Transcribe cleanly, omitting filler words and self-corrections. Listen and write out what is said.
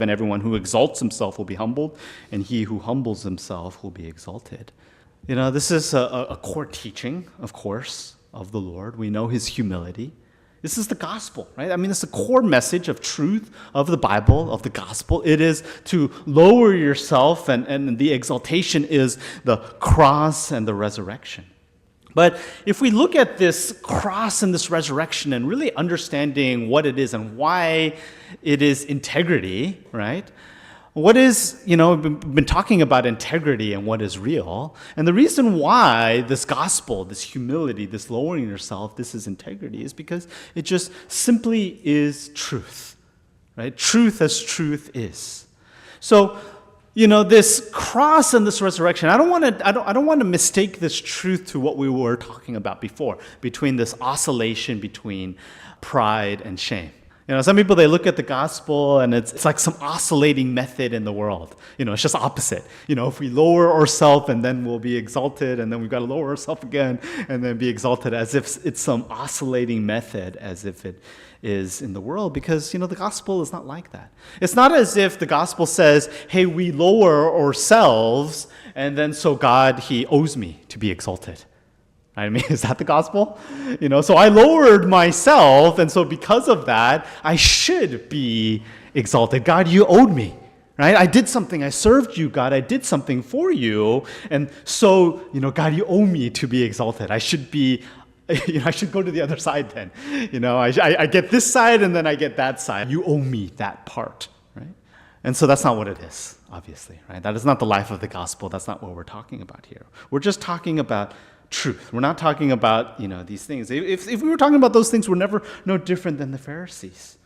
And everyone who exalts himself will be humbled, and he who humbles himself will be exalted. This is a core teaching, of course, of the Lord. We know his humility. This is the gospel, right? I mean, it's the core message of truth of the Bible, of the gospel. It is to lower yourself, and the exaltation is the cross and the resurrection. But if we look at this cross and this resurrection and really understanding what it is and why it is integrity, right? What is, we've been talking about integrity and what is real. And the reason why this gospel, this humility, this lowering yourself, this is integrity is because it just simply is truth, right? Truth as truth is. So, this cross and this resurrection, I don't want to mistake this truth to what we were talking about before, between this oscillation between pride and shame. Some people, they look at the gospel and it's like some oscillating method in the world. It's just opposite. If we lower ourselves and then we'll be exalted, and then we've got to lower ourselves again and then be exalted, as if it's some oscillating method, as if it is in the world, because, the gospel is not like that. It's not as if the gospel says, hey, we lower ourselves, and then so God, he owes me to be exalted. I mean, is that the gospel? So I lowered myself, and so because of that, I should be exalted. God, you owed me, right? I did something. I served you, God. I did something for you. And so, God, you owe me to be exalted. I should be, I should go to the other side then. I get this side, and then I get that side. You owe me that part, right? And so that's not what it is, obviously, right? That is not the life of the gospel. That's not what we're talking about here. We're just talking about truth. We're not talking about, these things. If we were talking about those things, we're never no different than the Pharisees.